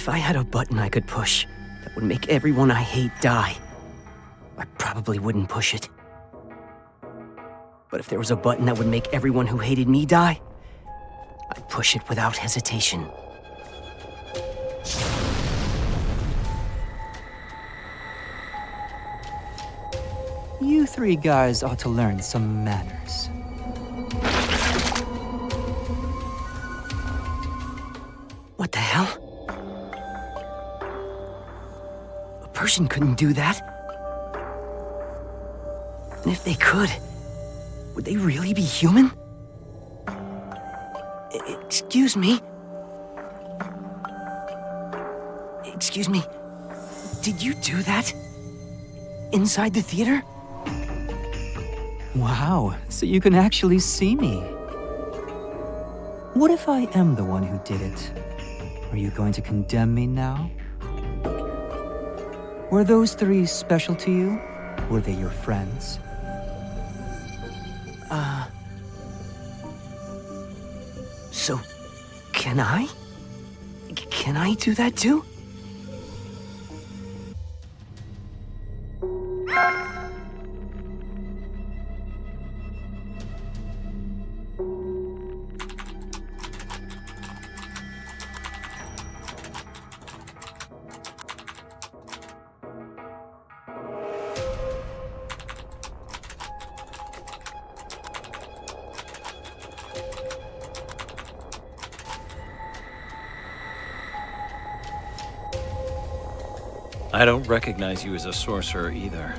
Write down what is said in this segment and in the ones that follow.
If I had a button I could push that would make everyone I hate die, I probably wouldn't push it. But if there was a button that would make everyone who hated me die, I'd push it without hesitation. You three guys ought to learn some manners. What the hell? A person couldn't do that. And if they could, would they really be human? Excuse me? Excuse me, did you do that? Inside the theater? Wow, so you can actually see me. What if I am the one who did it? Are you going to condemn me now? Were those three special to you? Were they your friends? So, can I? Can I do that too? I don't recognize you as a sorcerer either.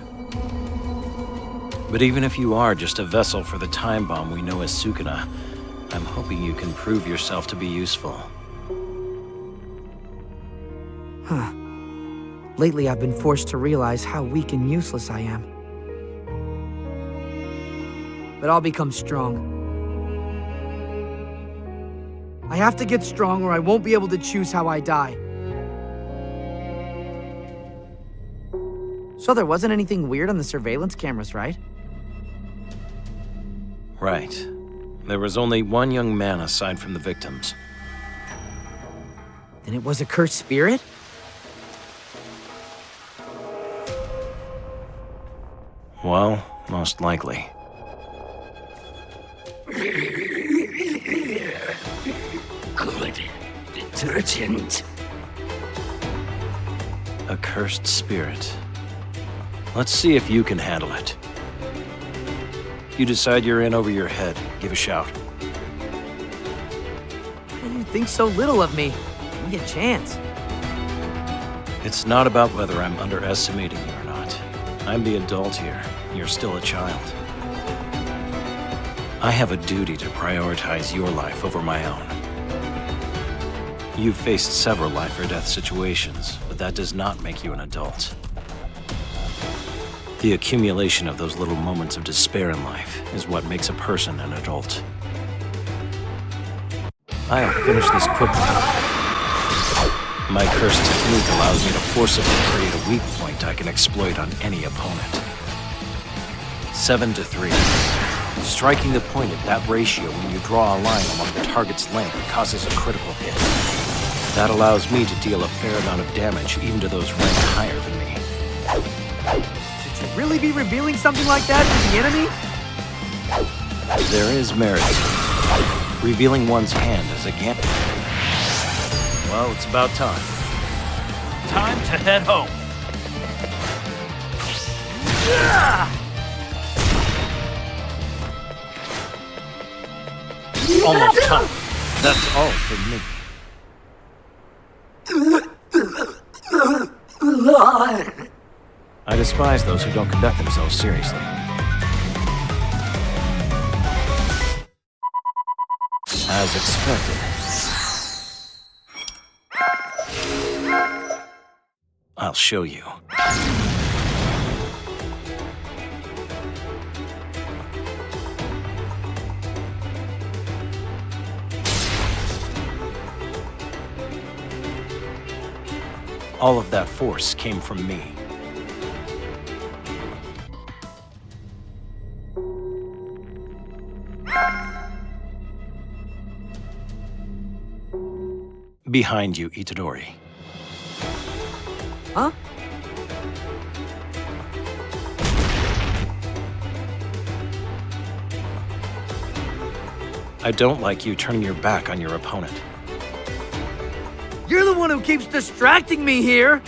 But even if you are just a vessel for the time bomb we know as Sukuna, I'm hoping you can prove yourself to be useful. Huh. Lately, I've been forced to realize how weak and useless I am. But I'll become strong. I have to get strong or I won't be able to choose how I die. So there wasn't anything weird on the surveillance cameras, right? Right. There was only one young man aside from the victims. Then it was a cursed spirit? Well, most likely. Good detergent. A cursed spirit. Let's see if you can handle it. If you decide you're in over your head, give a shout. Why do you think so little of me? Give me a chance. It's not about whether I'm underestimating you or not. I'm the adult here. You're still a child. I have a duty to prioritize your life over my own. You've faced several life or death situations, but that does not make you an adult. The accumulation of those little moments of despair in life is what makes a person an adult. I'll finish this quickly. My cursed technique allows me to forcibly create a weak point I can exploit on any opponent. 7 to 3. Striking the point at that ratio when you draw a line along the target's length causes a critical hit. That allows me to deal a fair amount of damage even to those ranked higher than me. Really be revealing something like that to the enemy? There is merit to it. Revealing one's hand as a gambit. Well, it's about time. Time to head home. Almost time. That's all for me. I despise those who don't conduct themselves seriously. As expected. I'll show you. All of that force came from me. Behind you, Itadori. Huh? I don't like you turning your back on your opponent. You're the one who keeps distracting me here!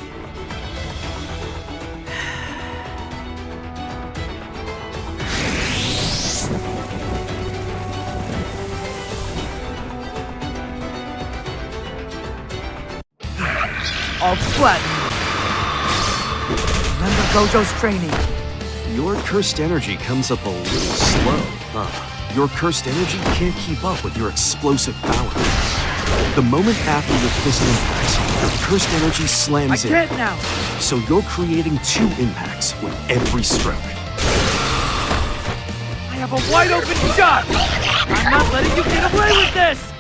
I'll flatten you. Remember Gojo's training. Your cursed energy comes up a little slow, huh? Your cursed energy can't keep up with your explosive power. The moment after your fist impacts, your cursed energy slams in. I can't now! So you're creating 2 impacts with every stroke. I have a wide open shot! I'm not letting you get away with this!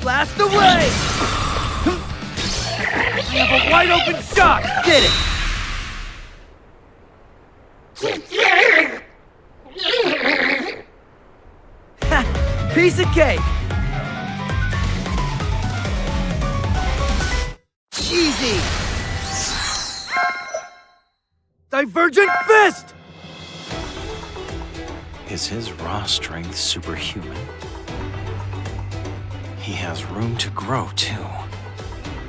Blast away! I have a wide open shot! Get it! Piece of cake! Easy! Divergent fist! Is his raw strength superhuman? He has room to grow, too.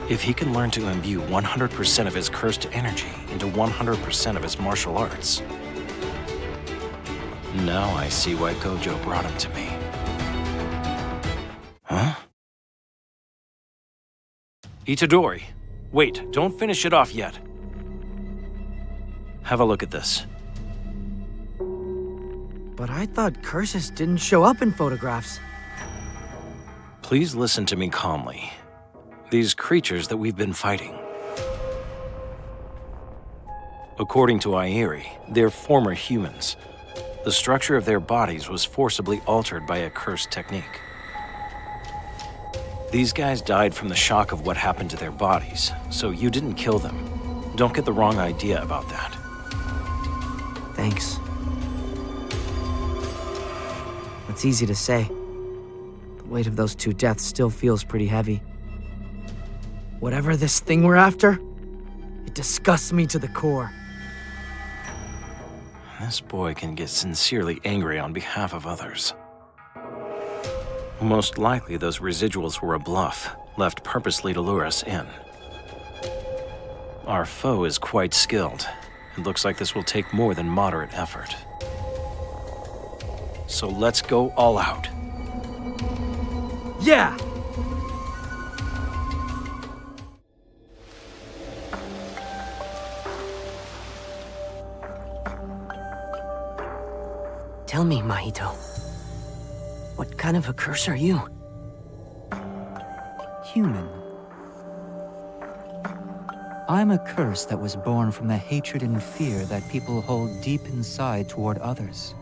If he can learn to imbue 100% of his cursed energy into 100% of his martial arts. Now I see why Gojo brought him to me. Huh? Itadori, wait, don't finish it off yet. Have a look at this. But I thought curses didn't show up in photographs. Please listen to me calmly. These creatures that we've been fighting. According to Airi, they're former humans. The structure of their bodies was forcibly altered by a cursed technique. These guys died from the shock of what happened to their bodies, so you didn't kill them. Don't get the wrong idea about that. Thanks. It's easy to say. The weight of those 2 deaths still feels pretty heavy. Whatever this thing we're after, it disgusts me to the core. This boy can get sincerely angry on behalf of others. Most likely those residuals were a bluff, left purposely to lure us in. Our foe is quite skilled. It looks like this will take more than moderate effort. So let's go all out. Yeah! Tell me, Mahito. What kind of a curse are you? Human. I'm a curse that was born from the hatred and fear that people hold deep inside toward others.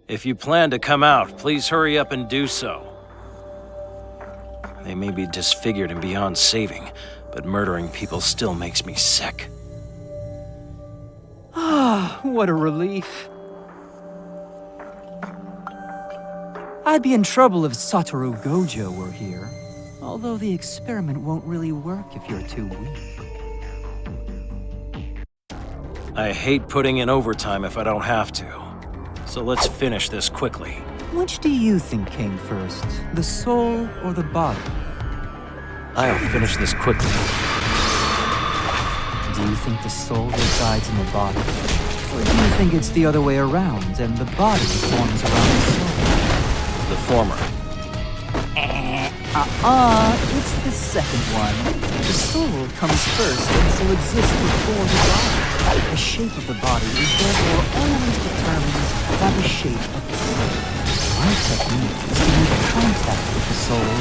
If you plan to come out, please hurry up and do so. They may be disfigured and beyond saving, but murdering people still makes me sick. Ah, what a relief. I'd be in trouble if Satoru Gojo were here. Although the experiment won't really work if you're too weak. I hate putting in overtime if I don't have to. So let's finish this quickly. Which do you think came first, the soul or the body? I'll finish this quickly. Do you think the soul resides in the body? Or do you think it's the other way around and the body forms around the soul? The former. It's the second one. The soul comes first and so exists before the body. The shape of the body is therefore always determined by the shape of the soul. My technique is to make contact with the soul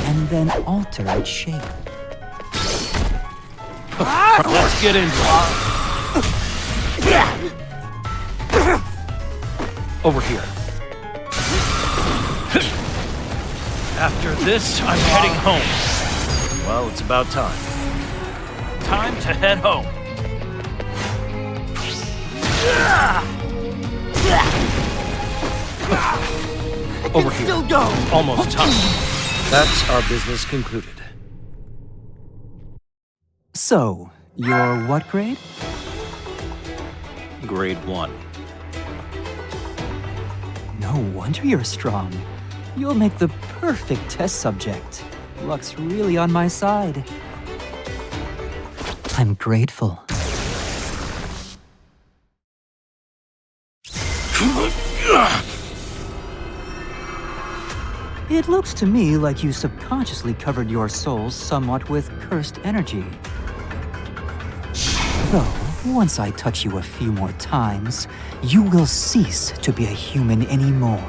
and then alter its shape. Let's get into it. Over here. After this, I'm heading home. Well, it's about time. Time to head home. Over here. Still go. Almost time. That's our business concluded. So, you're what grade? Grade 1. No wonder you're strong. You'll make the perfect test subject. Luck's really on my side. I'm grateful. It looks to me like you subconsciously covered your soul somewhat with cursed energy. Though, once I touch you a few more times, you will cease to be a human anymore.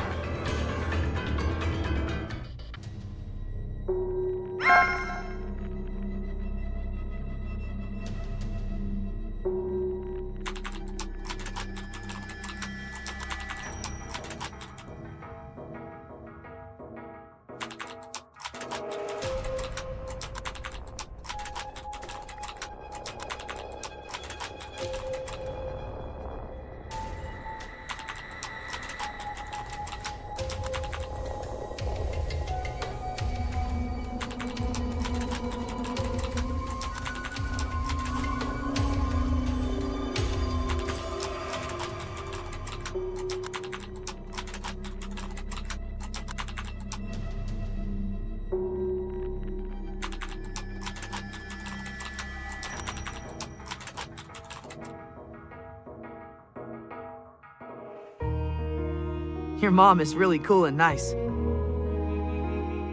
Your mom is really cool and nice.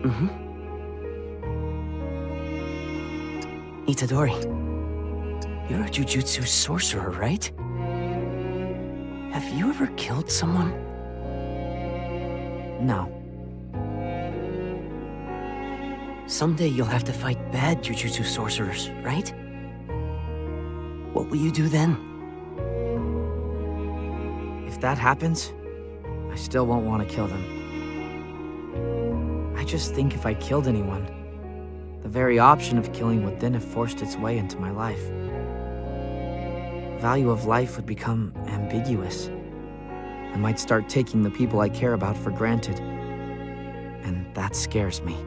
Mm-hmm. Itadori, you're a Jujutsu sorcerer, right? Have you ever killed someone? No. Someday you'll have to fight bad Jujutsu sorcerers, right? What will you do then? If that happens, I still won't want to kill them. I just think if I killed anyone, the very option of killing would then have forced its way into my life. The value of life would become ambiguous. I might start taking the people I care about for granted, and that scares me.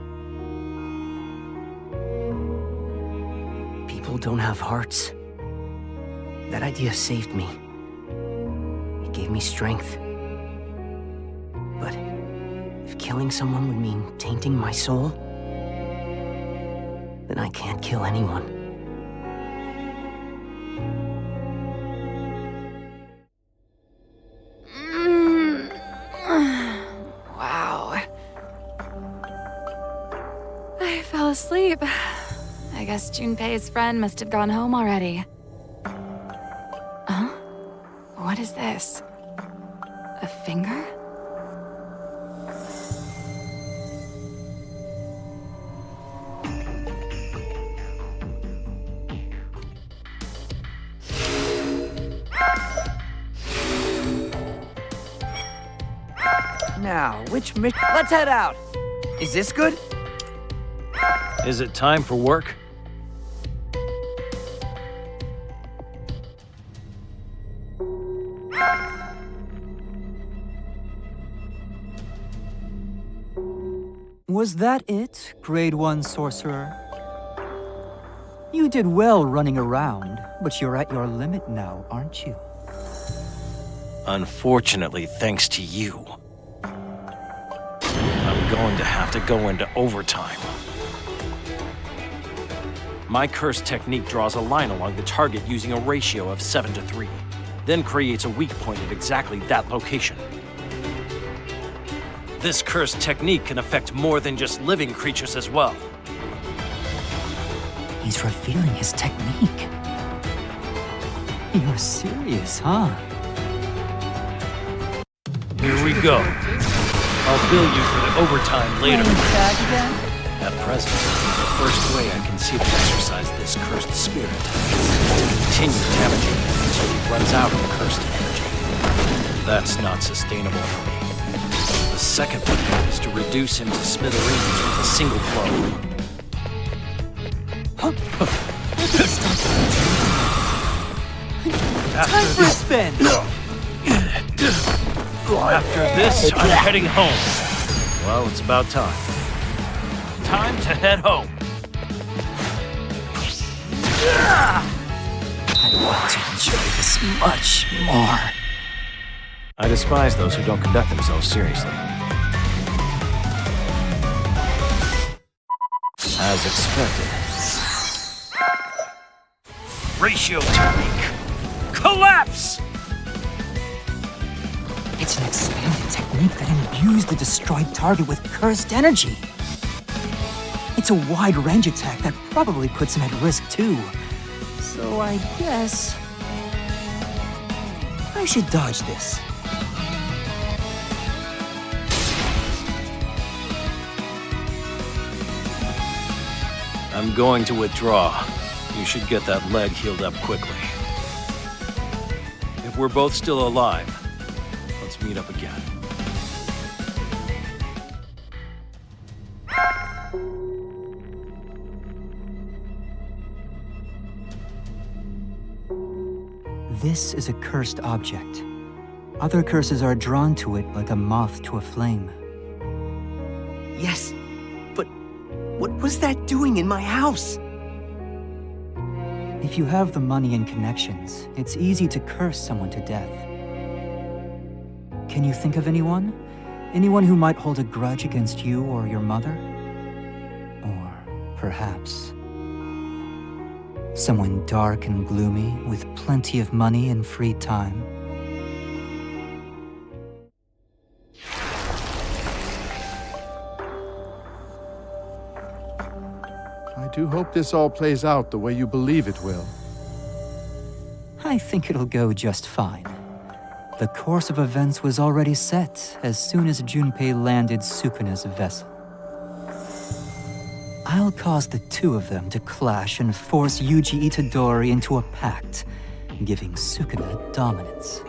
People don't have hearts. That idea saved me. It gave me strength. But if killing someone would mean tainting my soul, then I can't kill anyone. Wow. I fell asleep. I guess Junpei's friend must have gone home already. Huh? What is this? A finger? Now, let's head out. Is this good? Is it time for work? Was that it, Grade 1 Sorcerer? You did well running around, but you're at your limit now, aren't you? Unfortunately, thanks to you. I'm going to have to go into overtime. My curse technique draws a line along the target using a ratio of 7:3, then creates a weak point at exactly that location. this cursed technique can affect more than just living creatures as well. He's revealing his technique. You're serious, huh? Here we go. I'll bill you for the overtime later. At present, the first way I can see to exercise this cursed spirit is to continue damaging him until he runs out of cursed energy. That's not sustainable for me. The second way is to reduce him to smithereens with a single blow. Time for a spin! After this, I'm heading home. Well, it's about time. Time to head home. I want to enjoy this much more. I despise those who don't conduct themselves seriously. As expected. Ratio technique. Collapse! It's an expanded technique that imbues the destroyed target with cursed energy. It's a wide-range attack that probably puts him at risk too. So I guess I should dodge this. I'm going to withdraw. You should get that leg healed up quickly. If we're both still alive, let's meet up again. This is a cursed object. Other curses are drawn to it like a moth to a flame. Yes, but what was that doing in my house? If you have the money and connections, it's easy to curse someone to death. Can you think of anyone? Anyone who might hold a grudge against you or your mother? Or perhaps someone dark and gloomy with plenty of money and free time? I do hope this all plays out the way you believe it will. I think it'll go just fine. The course of events was already set as soon as Junpei landed Sukuna's vessel. I'll cause the two of them to clash and force Yuji Itadori into a pact, giving Sukuna dominance.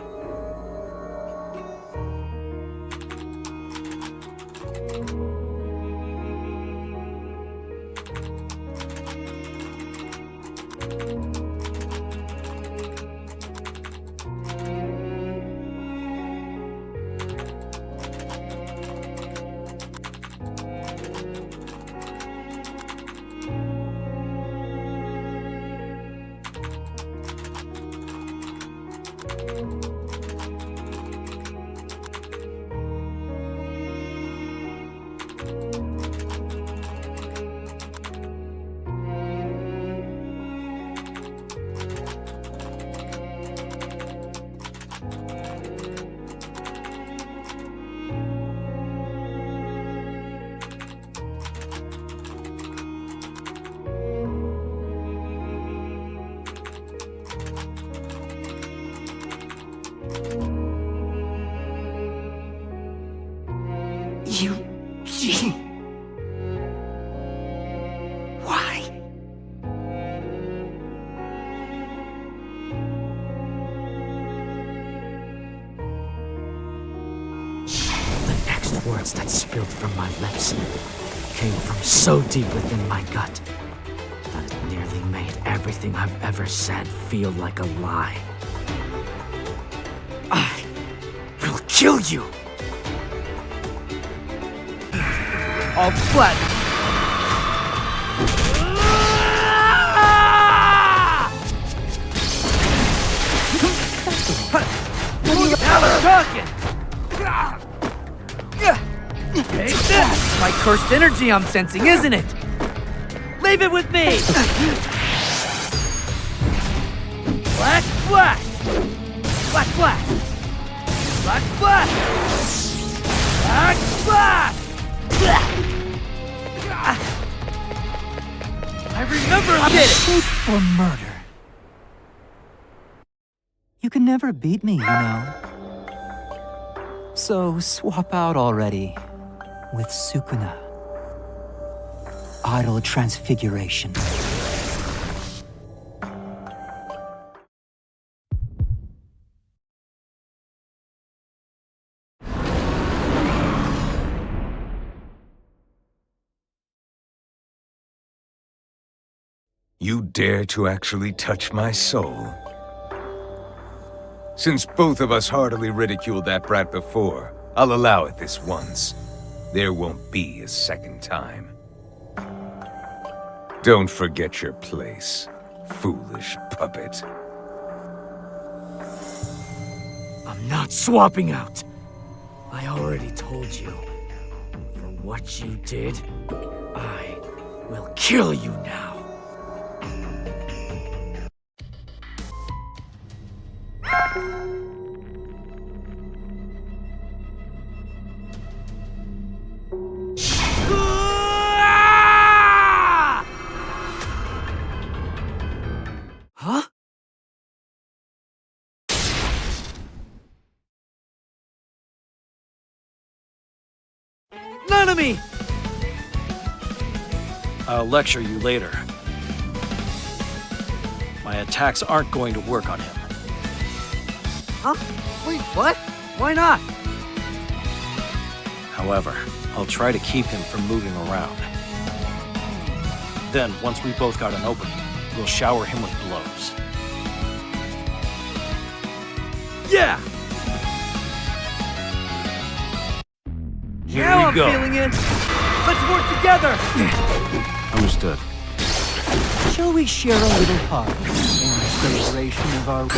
Eugene. Why? The next words that spilled from my lips came from so deep within my gut that it nearly made everything I've ever said feel like a lie. I will kill you. I'll flatten. Now we're talking! Hey, that's my cursed energy I'm sensing, isn't it? Leave it with me! Black flash! Black flash! Black flash! Black I remember how I'm shaped for murder. You can never beat me, you know. So swap out already with Sukuna. Idle transfiguration. You dare to actually touch my soul? Since both of us heartily ridiculed that brat before, I'll allow it this once. There won't be a second time. Don't forget your place, foolish puppet. I'm not swapping out. I already told you. For what you did, I will kill you now. Huh? Nanami! I'll lecture you later. My attacks aren't going to work on him. Huh? Wait, what? Why not? However, I'll try to keep him from moving around. Then, once we both got an opening, we'll shower him with blows. Yeah! Here Now we go. I'm feeling it! Let's work together! Understood. Shall we share a little heart in the celebration of our...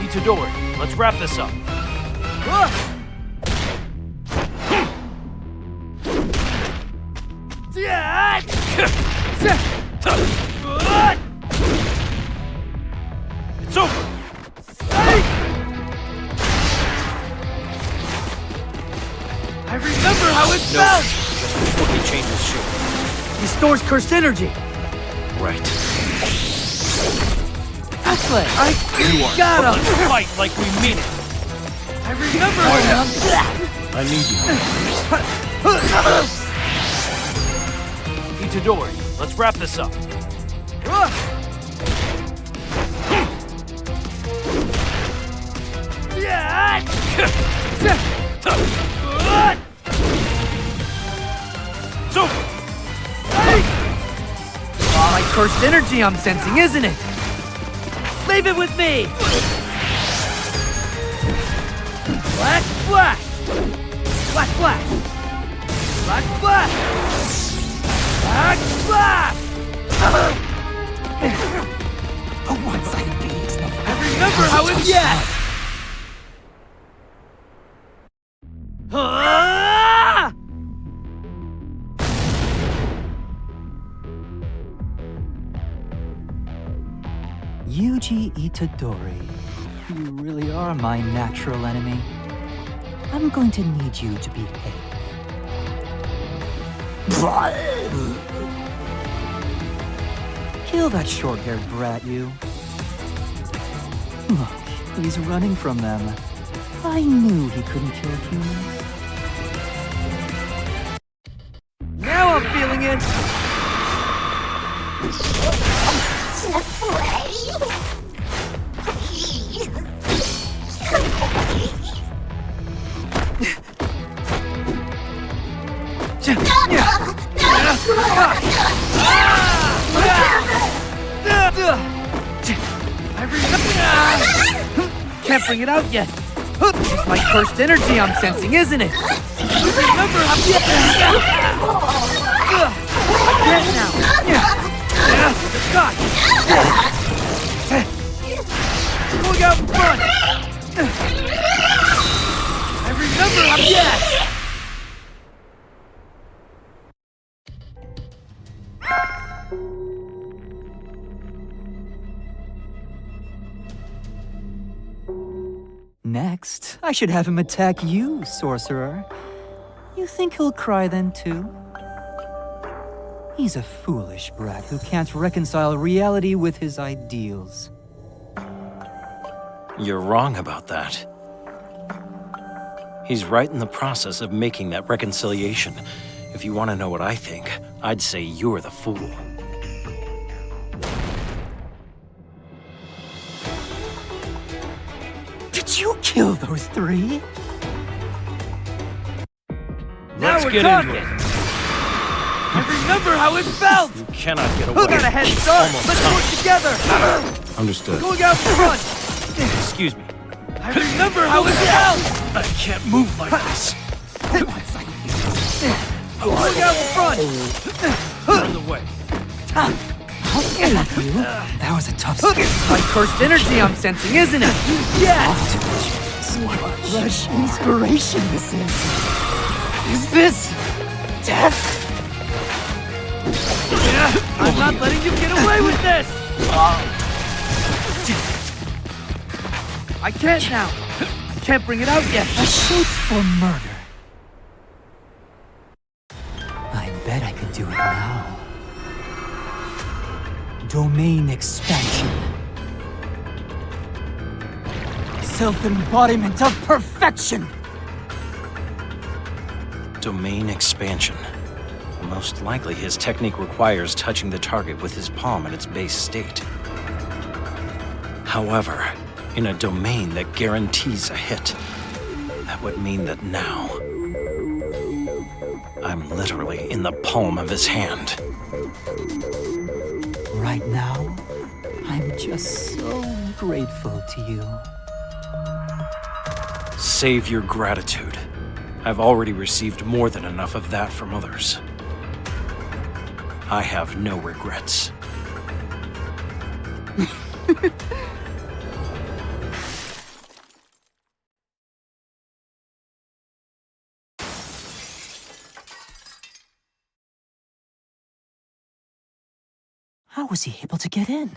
Itadori, let's wrap this up. It's over! I remember how it No, felt! just before he changes shape. He stores cursed energy! Right. Excellent! I You are got him! Let's fight like we mean it. I remember how I need you. Itadori, let's wrap this up. It's over! My cursed energy I'm sensing, isn't it? Leave it with me! Black flash! Black flash! Black flash! Black flash! A one-sided beating's no fun. I remember how it yes! Yuji Itadori, you really are my natural enemy. I'm going to need you to behave. Kill that short-haired brat, you. Look, he's running from them. I knew he couldn't kill humans. Now I'm feeling it! Can't bring it out yet. This is my cursed energy I'm sensing, isn't it? Remember how Get now. God. Look out in front. I remember how Next, I should have him attack you, sorcerer. You think he'll cry then too? He's a foolish brat who can't reconcile reality with his ideals. You're wrong about that. He's right in the process of making that reconciliation. If you want to know what I think, I'd say you're the fool. Did you kill those three? Let's get into it. I remember how it felt! You cannot get away. Who got a head start? Almost Let's done. work together! Understood. Going out front! Excuse me. I remember how it felt! I can't move like this. Going out front! Run the way. That was a tough spot. It's like cursed energy I'm sensing, isn't it? Yes! What fresh inspiration this is. Is this death? I'm not letting you get away with this! I can't now. Can't bring it out yet. A shape for murder. I bet I could do it now. Domain expansion. Self-embodiment of perfection. Domain expansion. Most likely his technique requires touching the target with his palm in its base state. However, in a domain that guarantees a hit, that would mean that now, I'm literally in the palm of his hand. Right now, I'm just so grateful to you. Save your gratitude. I've already received more than enough of that from others. I have no regrets. How was he able to get in?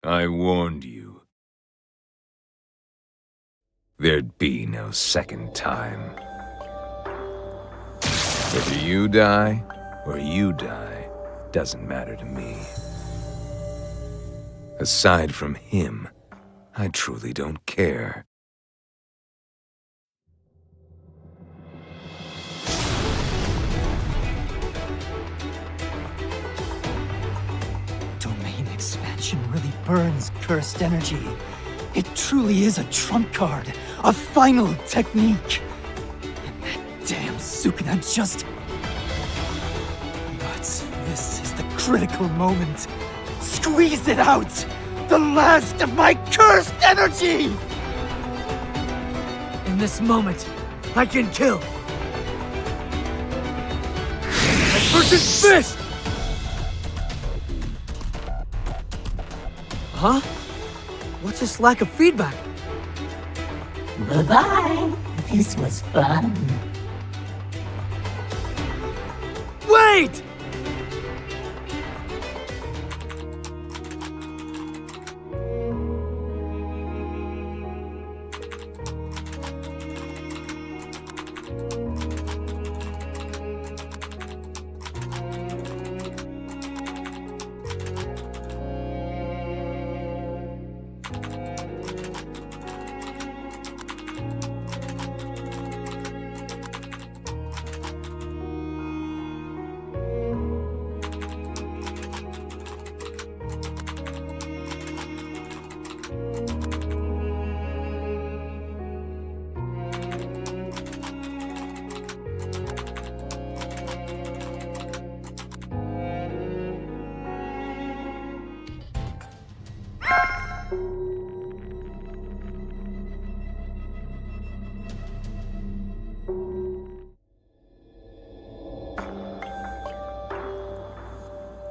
I warned you. There'd be no second time. Whether you die or you die doesn't matter to me. Aside from him, I truly don't care. Domain expansion really burns cursed energy. It truly is a trump card, a final technique. And that damn Sukuna just... But this is the critical moment. Squeeze it out! The last of my cursed energy! In this moment, I can kill. My person's fist! Huh? What's this lack of feedback? Bye-bye. This was fun. Wait!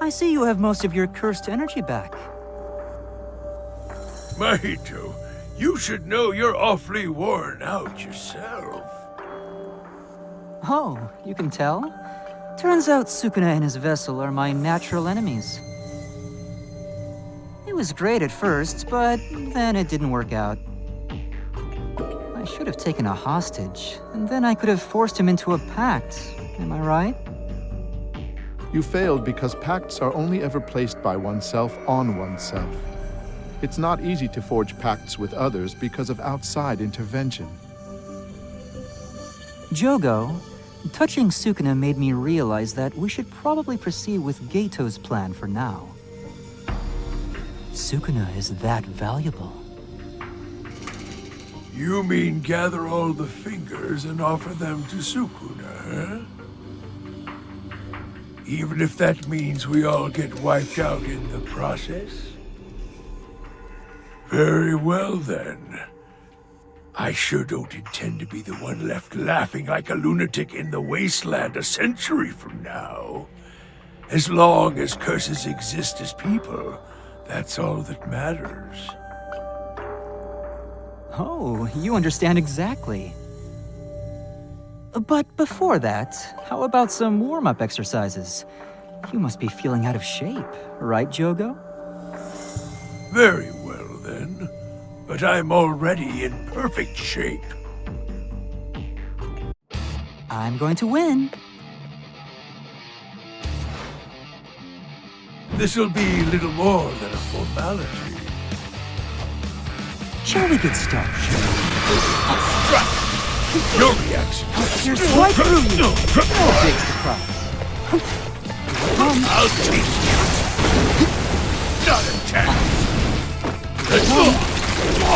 I see you have most of your cursed energy back. Mahito, you should know you're awfully worn out yourself. Oh, you can tell? Turns out Sukuna and his vessel are my natural enemies. was great at first, but then it didn't work out. I should have taken a hostage, and then I could have forced him into a pact. Am I right? You failed because pacts are only ever placed by oneself on oneself. It's not easy to forge pacts with others because of outside intervention. Jogo, touching Sukuna made me realize that we should probably proceed with Gato's plan for now. Sukuna is that valuable. You mean gather all the fingers and offer them to Sukuna, huh? Even if that means we all get wiped out in the process? Very well, then. I sure don't intend to be the one left laughing like a lunatic in the wasteland a century from now. As long as curses exist as people, that's all that matters. Oh, you understand exactly. But before that, how about some warm-up exercises? You must be feeling out of shape, right, Jogo? Very well, then. But I'm already in perfect shape. I'm going to win. This'll be little more than a formality. Shall we get started? Strike! Your reaction. Here's right through you. No big surprise. I'll teach you. Not a chance. Let's go.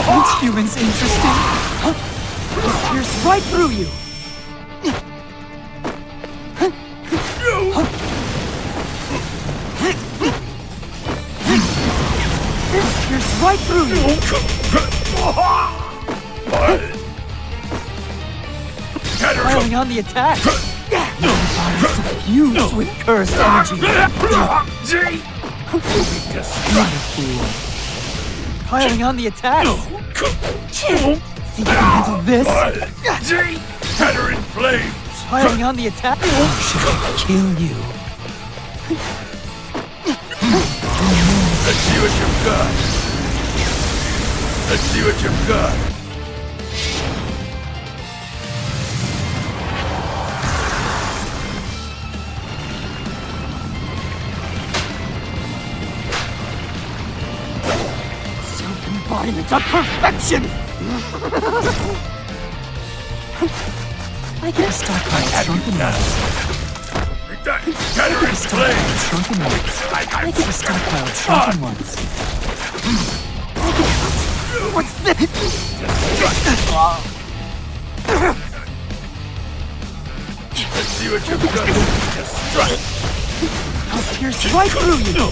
Aren't humans interesting? Here's right through you. Here's right through you. Piling on the attack. Your body's suffused with cursed energy. Not a fool. Piling on the attack. Think you can handle this? Header in flames. Piling on the attack. Should kill you. Let's see what you've got. Let's see what you've got. Embodiments of perfection! I get a stockpile of shrunken ones. I get a stockpile of shrunken ones. I get a stockpile of shrunken ones. What's this? Let's see what you've got. Just strike. I'll pierce right through you.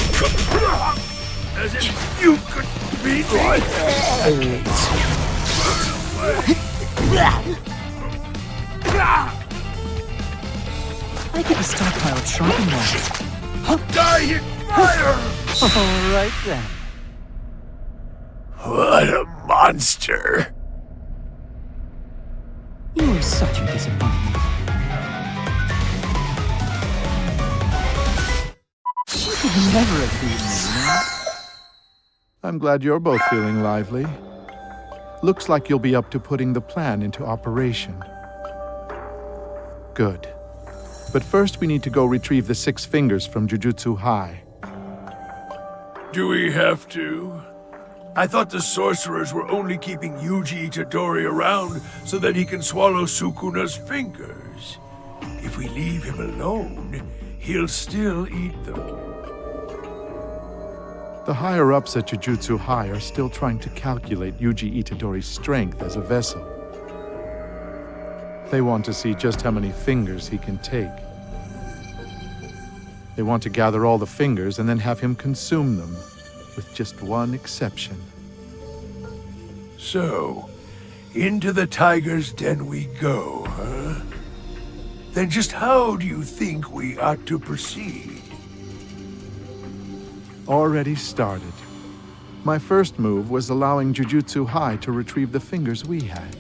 As if you could beat me. I get a stockpile of shrunken ones. Die in fire! All right then. What a monster! You are such a disappointment. You could never have beaten me, you know? I'm glad you're both feeling lively. Looks like you'll be up to putting the plan into operation. Good. But first we need to go retrieve the 6 fingers from Jujutsu High. Do we have to? I thought the sorcerers were only keeping Yuji Itadori around so that he can swallow Sukuna's fingers. If we leave him alone, he'll still eat them. The higher-ups at Jujutsu High are still trying to calculate Yuji Itadori's strength as a vessel. They want to see just how many fingers he can take. They want to gather all the fingers and then have him consume them, with just one exception. So, into the tiger's den we go, huh? Then just how do you think we ought to proceed? Already started. My first move was allowing Jujutsu High to retrieve the fingers we had.